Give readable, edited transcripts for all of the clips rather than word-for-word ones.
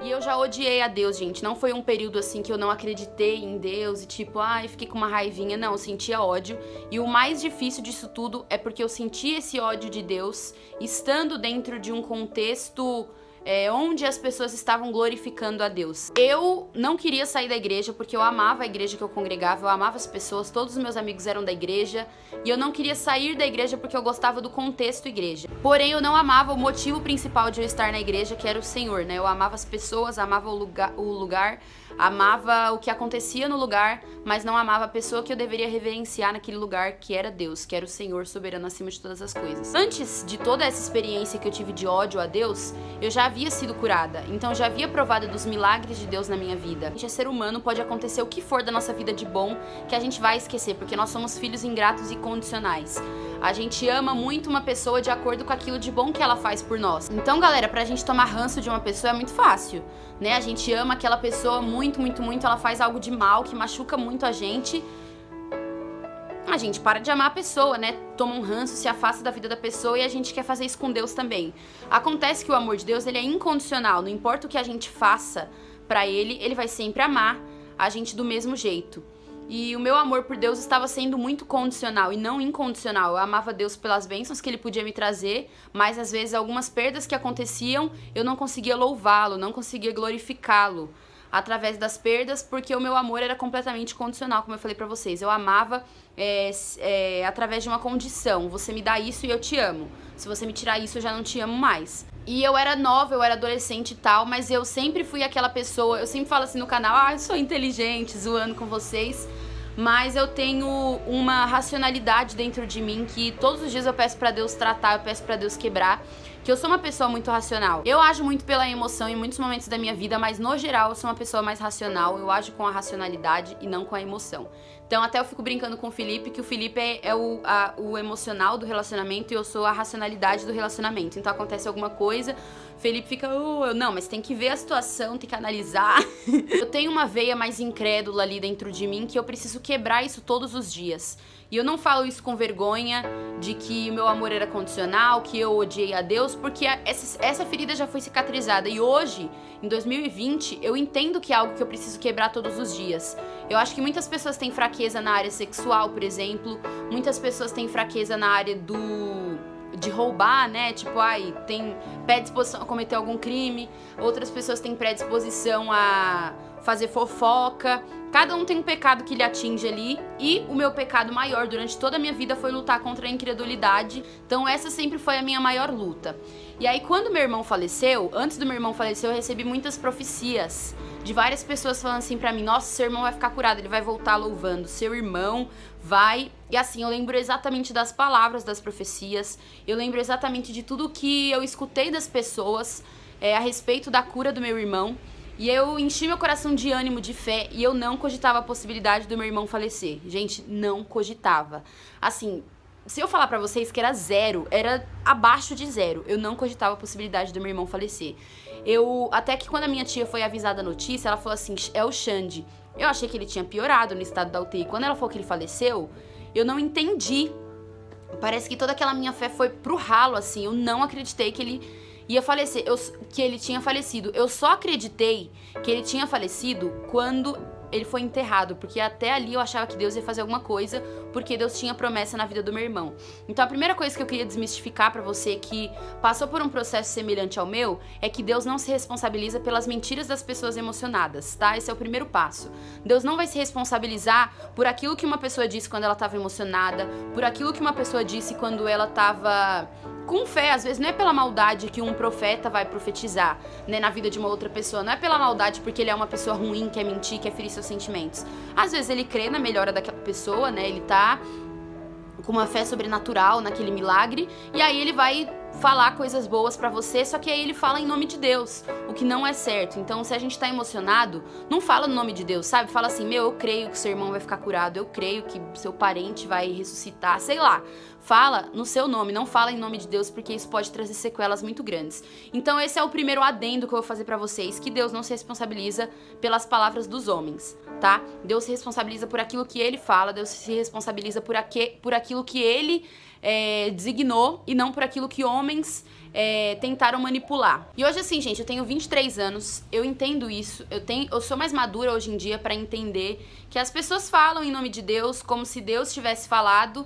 E eu já odiei a Deus, gente. Não foi um período assim que eu não acreditei em Deus e tipo, ai, fiquei com uma raivinha. Não, eu sentia ódio. E o mais difícil disso tudo é porque eu senti esse ódio de Deus estando dentro de um contexto onde as pessoas estavam glorificando a Deus. Eu não queria sair da igreja porque eu amava a igreja que eu congregava, eu amava as pessoas, todos os meus amigos eram da igreja, e eu não queria sair da igreja porque eu gostava do contexto igreja. Porém, eu não amava o motivo principal de eu estar na igreja, que era o Senhor, né? Eu amava as pessoas, amava o lugar, amava o que acontecia no lugar, mas não amava a pessoa que eu deveria reverenciar naquele lugar, que era Deus, que era o Senhor soberano acima de todas as coisas. Antes de toda essa experiência que eu tive de ódio a Deus, eu já havia sido curada, então eu já havia provado dos milagres de Deus na minha vida. A gente é ser humano, pode acontecer o que for da nossa vida de bom, que a gente vai esquecer, porque nós somos filhos ingratos e condicionais. A gente ama muito uma pessoa de acordo com aquilo de bom que ela faz por nós. Então, galera, pra gente tomar ranço de uma pessoa é muito fácil, né? A gente ama aquela pessoa muito, muito, muito, ela faz algo de mal, que machuca muito a gente para de amar a pessoa, né? Toma um ranço, se afasta da vida da pessoa e a gente quer fazer isso com Deus também. Acontece que o amor de Deus, ele é incondicional, não importa o que a gente faça pra ele vai sempre amar a gente do mesmo jeito. E o meu amor por Deus estava sendo muito condicional e não incondicional. Eu amava Deus pelas bênçãos que Ele podia me trazer, mas às vezes algumas perdas que aconteciam, eu não conseguia louvá-lo, não conseguia glorificá-lo através das perdas, porque o meu amor era completamente condicional, como eu falei pra vocês. Eu amava através de uma condição. Você me dá isso e eu te amo. Se você me tirar isso, eu já não te amo mais. E eu era nova, eu era adolescente e tal, mas eu sempre fui aquela pessoa, eu sempre falo assim no canal, eu sou inteligente, zoando com vocês, mas eu tenho uma racionalidade dentro de mim que todos os dias eu peço pra Deus tratar, eu peço pra Deus quebrar, que eu sou uma pessoa muito racional. Eu ajo muito pela emoção em muitos momentos da minha vida, mas no geral eu sou uma pessoa mais racional, eu ajo com a racionalidade e não com a emoção. Então até eu fico brincando com o Felipe, que o Felipe é o emocional do relacionamento e eu sou a racionalidade do relacionamento. Então acontece alguma coisa, o Felipe fica, não, mas tem que ver a situação, tem que analisar. Eu tenho uma veia mais incrédula ali dentro de mim que eu preciso quebrar isso todos os dias. E eu não falo isso com vergonha de que o meu amor era condicional, que eu odiei a Deus, porque essa ferida já foi cicatrizada. E hoje, em 2020, eu entendo que é algo que eu preciso quebrar todos os dias. Eu acho que muitas pessoas têm fraqueza na área sexual, por exemplo. Muitas pessoas têm fraqueza na área de roubar, né? Tipo, tem predisposição a cometer algum crime. Outras pessoas têm predisposição a fazer fofoca. Cada um tem um pecado que lhe atinge ali. E o meu pecado maior durante toda a minha vida foi lutar contra a incredulidade. Então essa sempre foi a minha maior luta. E aí quando meu irmão faleceu, antes do meu irmão falecer, eu recebi muitas profecias de várias pessoas falando assim pra mim, nossa, seu irmão vai ficar curado, ele vai voltar louvando, seu irmão vai... E assim, eu lembro exatamente das palavras das profecias, eu lembro exatamente de tudo que eu escutei das pessoas a respeito da cura do meu irmão. E eu enchi meu coração de ânimo, de fé, e eu não cogitava a possibilidade do meu irmão falecer. Gente, não cogitava. Assim, se eu falar pra vocês que era zero, era abaixo de zero. Eu não cogitava a possibilidade do meu irmão falecer. Até que quando a minha tia foi avisada da notícia, ela falou assim, é o Xande. Eu achei que ele tinha piorado no estado da UTI. Quando ela falou que ele faleceu, eu não entendi. Parece que toda aquela minha fé foi pro ralo, assim. Eu não acreditei que ele ia falecer, que ele tinha falecido. Eu só acreditei que ele tinha falecido quando ele foi enterrado, porque até ali eu achava que Deus ia fazer alguma coisa, porque Deus tinha promessa na vida do meu irmão. Então a primeira coisa que eu queria desmistificar pra você que passou por um processo semelhante ao meu, é que Deus não se responsabiliza pelas mentiras das pessoas emocionadas, tá? Esse é o primeiro passo. Deus não vai se responsabilizar por aquilo que uma pessoa disse quando ela tava emocionada, por aquilo que uma pessoa disse quando ela tava com fé. Às vezes não é pela maldade que um profeta vai profetizar, né, na vida de uma outra pessoa, não é pela maldade porque ele é uma pessoa ruim, quer mentir, quer ferir seus sentimentos. Às vezes ele crê na melhora daquela pessoa, né, ele tá com uma fé sobrenatural naquele milagre, e aí ele vai falar coisas boas pra você, só que aí ele fala em nome de Deus, o que não é certo. Então se a gente tá emocionado, não fala no nome de Deus, sabe? Fala assim, eu creio que seu irmão vai ficar curado, eu creio que seu parente vai ressuscitar, sei lá. fala no seu nome, não fala em nome de Deus, porque isso pode trazer sequelas muito grandes. Então esse é o primeiro adendo que eu vou fazer pra vocês, que Deus não se responsabiliza pelas palavras dos homens, tá? Deus se responsabiliza por aquilo que ele fala, Deus se responsabiliza por aquilo que ele designou e não por aquilo que homens tentaram manipular. E hoje, assim, gente, eu tenho 23 anos, eu entendo isso, eu sou mais madura hoje em dia pra entender que as pessoas falam em nome de Deus como se Deus tivesse falado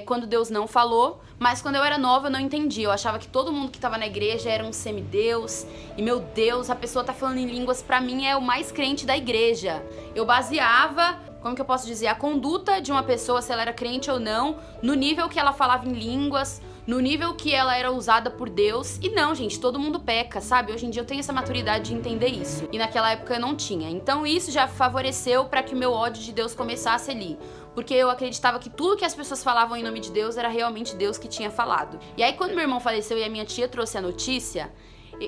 quando Deus não falou, mas quando eu era nova eu não entendia. Eu achava que todo mundo que tava na igreja era um semideus, e meu Deus, a pessoa tá falando em línguas, pra mim é o mais crente da igreja. Eu baseava, como que eu posso dizer, a conduta de uma pessoa, se ela era crente ou não, no nível que ela falava em línguas, no nível que ela era usada por Deus. E não, gente, todo mundo peca, sabe? Hoje em dia eu tenho essa maturidade de entender isso, e naquela época eu não tinha. Então isso já favoreceu pra que o meu ódio de Deus começasse ali, porque eu acreditava que tudo que as pessoas falavam em nome de Deus era realmente Deus que tinha falado. E aí quando meu irmão faleceu e a minha tia trouxe a notícia,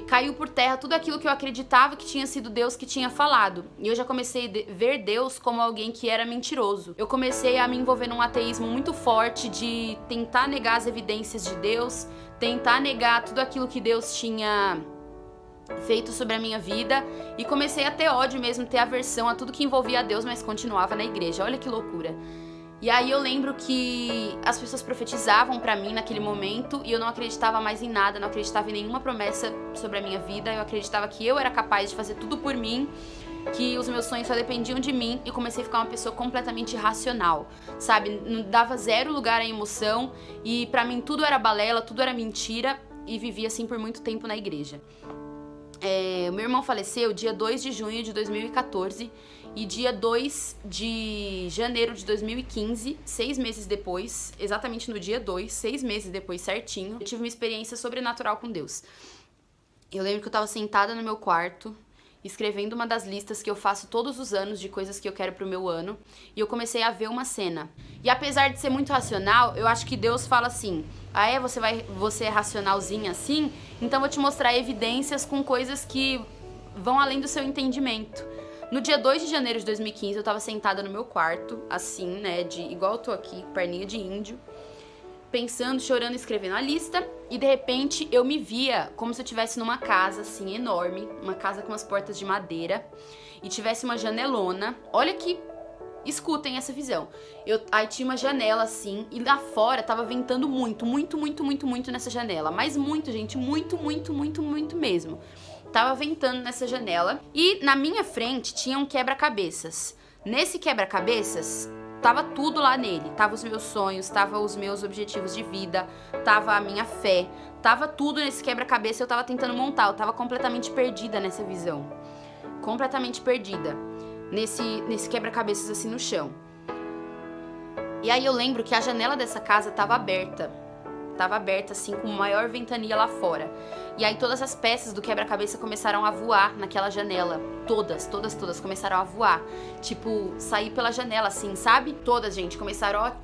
caiu por terra tudo aquilo que eu acreditava que tinha sido Deus que tinha falado. E eu já comecei a ver Deus como alguém que era mentiroso. Eu comecei a me envolver num ateísmo muito forte de tentar negar as evidências de Deus, tentar negar tudo aquilo que Deus tinha feito sobre a minha vida, e comecei a ter ódio mesmo, ter aversão a tudo que envolvia a Deus, mas continuava na igreja. Olha que loucura. E aí eu lembro que as pessoas profetizavam pra mim naquele momento e eu não acreditava mais em nada, não acreditava em nenhuma promessa sobre a minha vida. Eu acreditava que eu era capaz de fazer tudo por mim, que os meus sonhos só dependiam de mim, e comecei a ficar uma pessoa completamente irracional, sabe? Não dava zero lugar à emoção, e pra mim tudo era balela, tudo era mentira, e vivia assim por muito tempo na igreja. Meu irmão faleceu dia 2 de junho de 2014 e dia 2 de janeiro de 2015, 6 meses depois, exatamente no dia 2, 6 meses depois certinho, eu tive uma experiência sobrenatural com Deus. Eu lembro que eu tava sentada no meu quarto, escrevendo uma das listas que eu faço todos os anos de coisas que eu quero pro meu ano, e eu comecei a ver uma cena. E apesar de ser muito racional, eu acho que Deus fala assim: ah, você é racionalzinha assim? Então vou te mostrar evidências com coisas que vão além do seu entendimento. No dia 2 de janeiro de 2015, eu tava sentada no meu quarto, assim, né, igual eu tô aqui, perninha de índio, pensando, chorando, escrevendo a lista, e de repente eu me via como se eu estivesse numa casa, assim, enorme, uma casa com as portas de madeira, e tivesse uma janelona. Olha que... escutem essa visão. Aí tinha uma janela assim, e lá fora tava ventando muito, muito, muito, muito, muito nessa janela. Mas muito, gente, muito, muito, muito, muito mesmo. Tava ventando nessa janela, e na minha frente tinha um quebra-cabeças. Nesse quebra-cabeças, tava tudo lá nele. Tava os meus sonhos, tava os meus objetivos de vida, tava a minha fé, tava tudo nesse quebra-cabeça. Eu tava tentando montar, eu tava completamente perdida nessa visão. Completamente perdida nesse quebra-cabeças assim no chão. E aí eu lembro que a janela dessa casa tava aberta assim, com maior ventania lá fora. E aí todas as peças do quebra-cabeça começaram a voar naquela janela. Todas começaram a voar. Tipo, sair pela janela assim, sabe? Todas, gente, começaram a...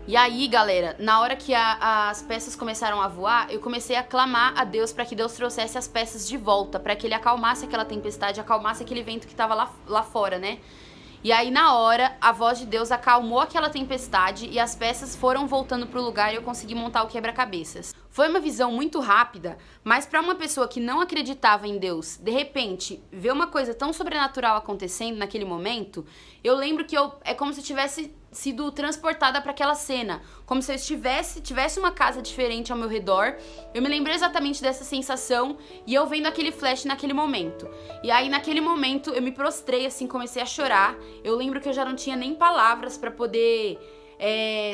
E aí, galera, na hora que as peças começaram a voar, eu comecei a clamar a Deus pra que Deus trouxesse as peças de volta, pra que ele acalmasse aquela tempestade, acalmasse aquele vento que tava lá fora, né? E aí, na hora, a voz de Deus acalmou aquela tempestade e as peças foram voltando pro lugar e eu consegui montar o quebra-cabeças. Foi uma visão muito rápida, mas pra uma pessoa que não acreditava em Deus, de repente, ver uma coisa tão sobrenatural acontecendo naquele momento, eu lembro que é como se eu tivesse sido transportada para aquela cena, como se eu tivesse uma casa diferente ao meu redor. Eu me lembro exatamente dessa sensação e eu vendo aquele flash naquele momento. E aí naquele momento eu me prostrei assim, comecei a chorar. Eu lembro que eu já não tinha nem palavras para poder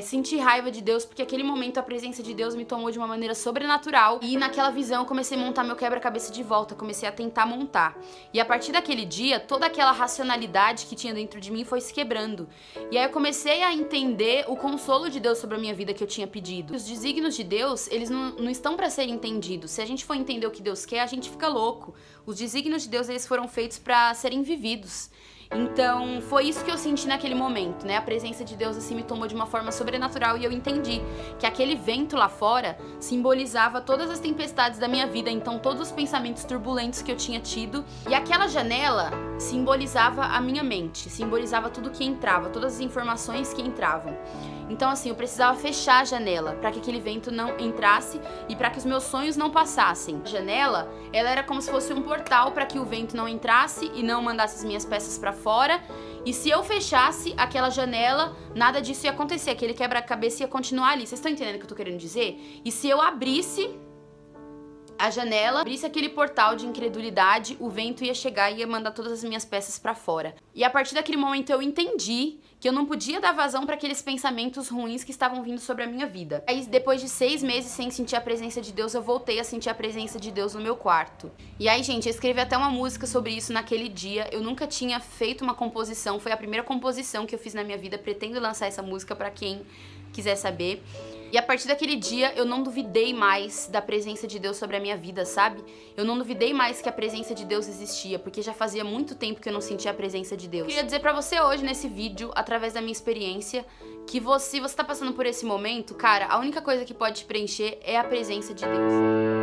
sentir raiva de Deus, porque aquele momento a presença de Deus me tomou de uma maneira sobrenatural, e naquela visão eu comecei a montar meu quebra-cabeça de volta, comecei a tentar montar. E a partir daquele dia, toda aquela racionalidade que tinha dentro de mim foi se quebrando. E aí eu comecei a entender o consolo de Deus sobre a minha vida que eu tinha pedido. Os desígnios de Deus, eles não estão para serem entendidos. Se a gente for entender o que Deus quer, a gente fica louco. Os desígnios de Deus, eles foram feitos para serem vividos. Então, foi isso que eu senti naquele momento, né? A presença de Deus, assim, me tomou de uma forma sobrenatural e eu entendi que aquele vento lá fora simbolizava todas as tempestades da minha vida, então todos os pensamentos turbulentos que eu tinha tido. E aquela janela simbolizava a minha mente, simbolizava tudo que entrava, todas as informações que entravam. Então assim, eu precisava fechar a janela para que aquele vento não entrasse e para que os meus sonhos não passassem. A janela, ela era como se fosse um portal para que o vento não entrasse e não mandasse as minhas peças para fora. E se eu fechasse aquela janela, nada disso ia acontecer, aquele quebra-cabeça ia continuar ali. Vocês estão entendendo o que eu tô querendo dizer? E se eu abrisse a janela, abrisse aquele portal de incredulidade, o vento ia chegar e ia mandar todas as minhas peças pra fora. E a partir daquele momento eu entendi que eu não podia dar vazão para aqueles pensamentos ruins que estavam vindo sobre a minha vida. Aí, depois de 6 meses sem sentir a presença de Deus, eu voltei a sentir a presença de Deus no meu quarto. E aí, gente, eu escrevi até uma música sobre isso naquele dia. Eu nunca tinha feito uma composição, foi a primeira composição que eu fiz na minha vida. Pretendo lançar essa música pra quem quiser saber. E a partir daquele dia, eu não duvidei mais da presença de Deus sobre a minha vida, sabe? Eu não duvidei mais que a presença de Deus existia, porque já fazia muito tempo que eu não sentia a presença de Deus. Eu queria dizer pra você hoje, nesse vídeo, através da minha experiência, que se você tá passando por esse momento, cara, a única coisa que pode te preencher é a presença de Deus.